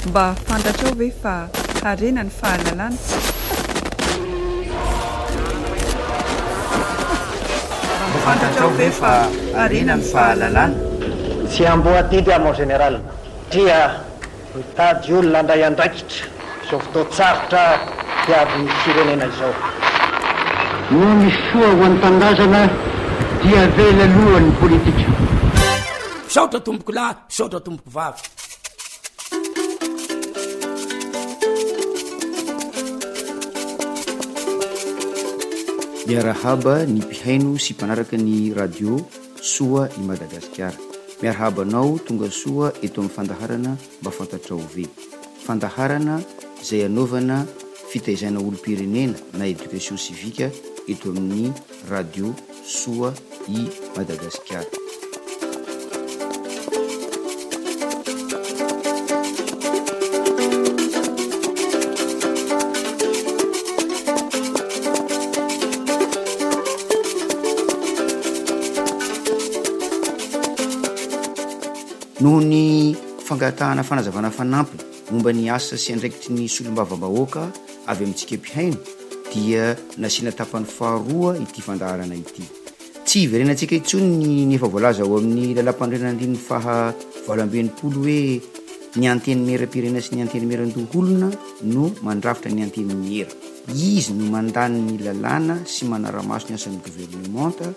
mba fantatrao ve fa harena ny fahalalana. Fantatrao ve fa harena ny fahalalana. Tsy amboadidy a mon général dia mitady olona andray andraikitra zao fotoatsarotra diavin'ny firenena izao. No misy soa ho an'ny tandazana dia vela lohan'ny politika. Saotra tomboko lahy, saotra tomboko vavy. miarahaba ny mpihaino sy mpanaraka ny radio soa i Madagasikara. Miarahabanao tonga soa eto amin'ny fandaharana mba fantatrao ve. Fandaharana izay anaovana fitaizana olo-pirenena na education civique eto amin'ny radio soa i Madagasikara. Noho ny fangatahana fanazavana fanampiny momba ny asa sy andraikitry ny solombavam-bahoaka avy amintsika mpihaino dia nasiana tapany faharoa ity fandaharana ity. Tsy iverenantsika intsony ny efa voalaza ao amin'ny lalam-pandrenana andininy faha 80 hoe ny anteny mera-pirena sy ny anteny meran-doholona no mandrafitra ny anteny mera. Izy no mandany ny lalàna sy manara-maso ny asan'ny gouvernemanta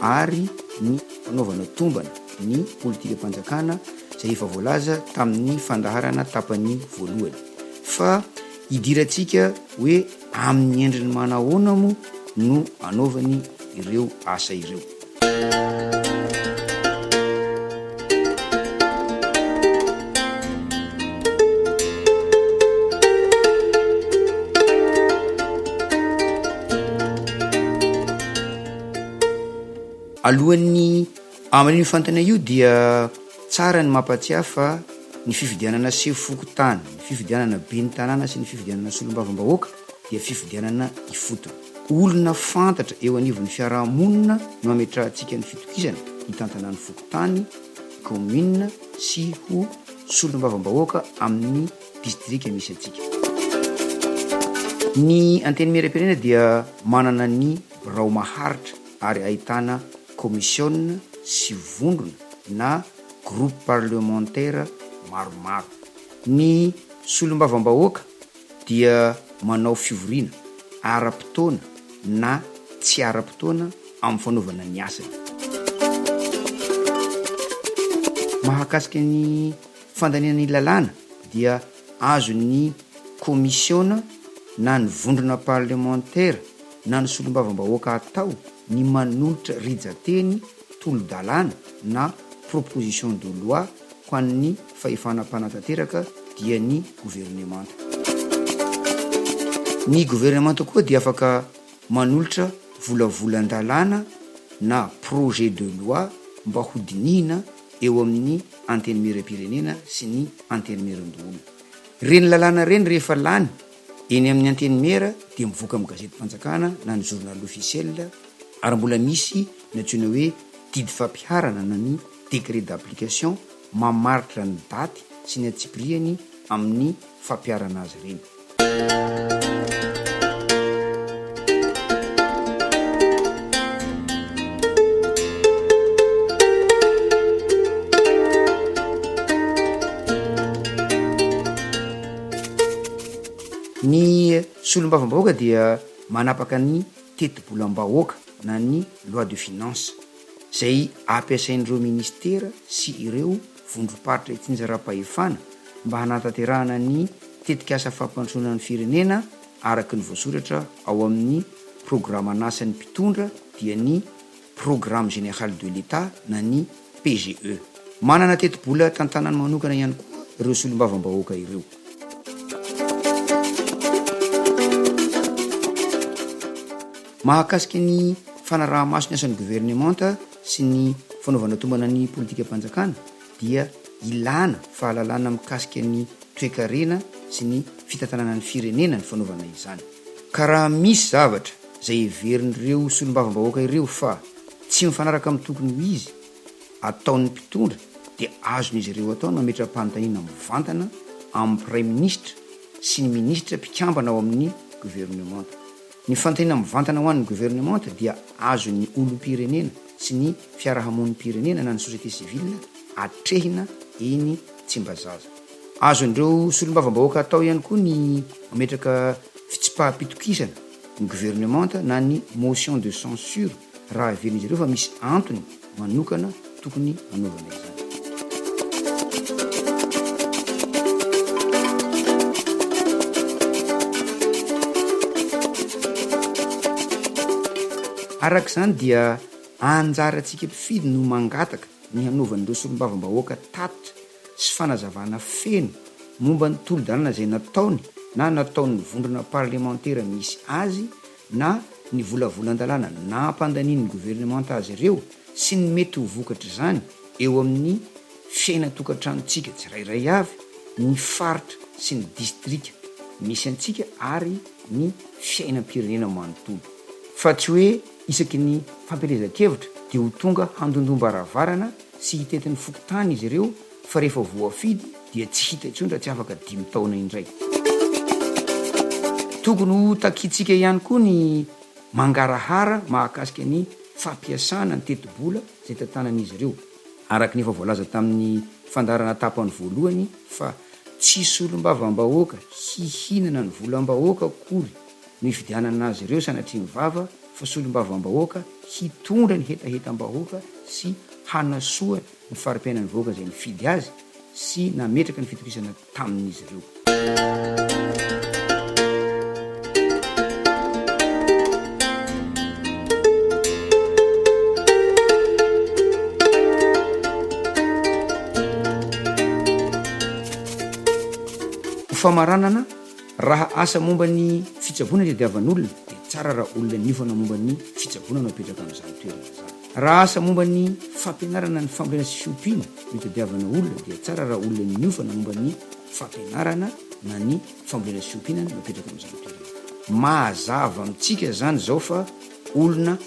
ary ny fanaovana tombana ny politika mpanjakana izay efa voalaza tamin'ny fandaharana tapany voalohany. Fa idirantsika hoe amin'ny endriny manahoana mo no anaovany ireo asa ireo. Alohan'ny amin'ny fantana io dia tsara ny mampatsiahy fa ny fifidianana seho fokotany, ny fifidianana be ny tanàna sy ny fifidianana solombavam-bahoaka dia fifidianana ifotona. Olona fantatra eo anivon'ny fiarahamonina no ametrahantsika ny fitokisana hitantanany fokotany, commune sy ho solombavam-bahoaka amin'ny distrika misy antsika. Ny anteny mera-pirenena dia manana ny birao maharitra ary ahitana commission sy vondrona na groupe parlementaire maromaro. Ny solombavam-bahoaka dia manao fivoriana ara-potoana na tsy ara-potoana amin'ny fanaovana ny asany. Mahakasika ny fandaniana ny lalàna dia azo ny commission na ny vondrona parlementaire na ny solombavam-bahoaka atao ny manolotra rijateny tolo-dalàna na proposition de loi ho an'ny fahefana mpanatanteraka dia ny gouvernemanta. Ny gouvernemanta koa dia afaka manolotra volavolan-dalàna na projet de loi mba ho dinihina eo amin'ny anteny mera-pirenena sy ny anteny meran-doholona. Reny lalàna reny rehefa lany eny amin'ny anteny mera dia mivoaka amin'ny gazety mpanjakana na ny journal officiel, ary mbola misy natsoina hoe didy fampiharana na ny décret d'application mamaritra ny daty sy ny atsipiriany amin'ny fampiharana azy ireny. Ny solombavam-bahoaka dia manapaka ny teti-bolam-bahoaka na ny loi de finance izay ampiasain'ireo ministera sy ireo vondrom-paritra itsinjaram-pahefana mba hanatanterahana ny tetikasa fampandrosoana ny firenena araky ny voasoratra ao amin'ny programme nasan'ny mpitondra dia ny programme général de l'État na ny PGE. Manana teti-bola tantanany manokana ihany koa ireo solombavam-bahoaka ireo. Mahakasika ny fanaraha-maso ny asan'ny gouvernemanta sy ny fanaovana tombana ny politika mpanjakana dia ilana fahalalana mikasika ny toe-karena sy ny fitantanana ny firenena ny fanaovana izany. Ka raha misy zavatra izay heverin'ireo solombavam-bahoaka ireo fa tsy mifanaraka amin'ny tokony ho izy ataon'ny mpitondra dia azon'izy ireo atao mametra-panontaniana mivantana amin'ny premier ministre sy ny ministra mpikambana ao amin'ny gouvernementa. Ny fantenina mivantana ho an'ny gouvernementa dia azo ny olom-pirenena sy ny fiarahamon'ny-pirenena na ny société civile atrehina eny Tsimbazaza. Azo andreo solombavam-bahoaka atao ihany koa ny mametraka fitsipaham-pitokisana ny gouvernementa na ny motion de censure raha velon'izy ireo fa misy antony manokana tokony anaovana izany. Araka izany dia anjarantsika mpifidy no mangataka ny hanaovan'ireo solombavam-bahoaka tatitra sy fanazavana feno momba ny tolo-dalàna izay nataony na nataon'ny vondrona parlementaire misy azy na ny volavolan-dalàna na ampandanian'ny gouvernementa azy ireo sy ny mety ho vokatra izany eo amin'ny fiainatokantranontsika tsirairay avy, ny faritra sy ny distrika misy antsika ary ny fiainam-pirenena manontolo. Fa tsy hoe isaky ny fampelezan-kevitra dia ho tonga handondom-baravarana sy hitetin'ny fokotany izy ireo, fa rehefa voafidy dia tsy hita intsony raha tsy afaka 5 taona indray. Tokony ho takitsika ihany koa ny mangarahara mahakasika ny fampiasana ny teti-bola izay tantanan'izy ireo. Araka ny efa voalaza tamin'ny fandarana tapany voalohany fa tsy solombavam-bahoaka hihinana ny volam-bahoaka akory no hifidianana azy ireo sanatria mivava, fa solombavam-bahoaka hitondra ny hetahetam-bahoaka sy hanasoa ny fari-piainan'ny vahoaka izay nifidy azy sy nametraka ny fitokisana tamin'izy ireo. Famaranana raha asa momba ny fitsaboana tadiavan'olona dia tsara raha olona niofana momba ny fitsaboana no apetraka amin'izany toerana izany. Raha asa momba ny fampianarana ny fambolena sy fiompiana no tadiavana olona dia tsara raha olona niofana momba ny fampianarana na ny fambolena sy fiompiana no apetraka amin'izany toerana. Mahazava amintsika zany zao fa olona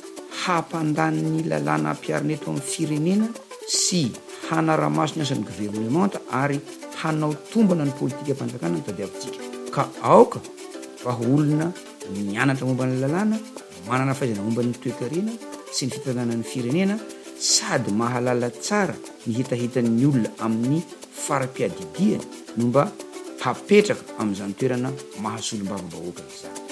hampandany lalàna ampiarina eto amin'ny firenena sy hanara-maso ny asan'ny gouvernementa ary hanao tombana ny politika mpanjakana ny tadiavintsika. Ka aoka fa olona mianatra momba ny lalàna, manana fahaizana momba ny toe-karena sy ny fitanana ny firenena sady mahalala tsara ny hitahitan'ny olona amin'ny fara-piadidiany no mba hapetraka amin'izany toerana mahasolombavam-bahoaka izany.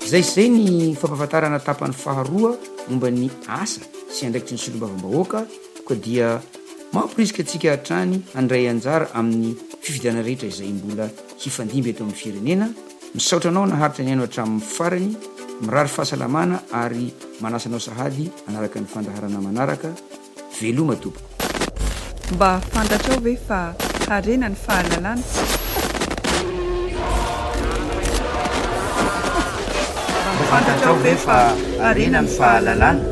Zay ny fampahafantarana tapany faharoa momba ny asa sy andraikitry ny solombavam-bahoaka, koa dia mampirisika antsika hatrany handray anjara amin'ny fifidiana rehetra izay mbola hifandimby eto amin'ny firenena. Misaotra anao naharitra ny aino hatramin'ny farany, mirary fahasalamana ary manasanao sahady anaraka ny fandaharana manaraka. Veloma tompoko. Mba fantatrao ve fa harena ny fahalalana? Fantatrao ve fa harena ny fahalalana?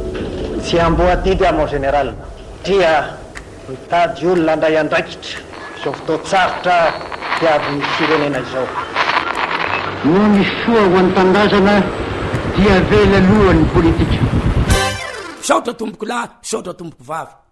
Tsy amboadidy mon général dia mitady olona andray andraikitra izao fotoan-tsarotra diavin'ny firenena izao. No misy soa ho an'ny tandazana dia vela alohan'ny politika. Saotra tomboko lahy, saotra tomboko vavy.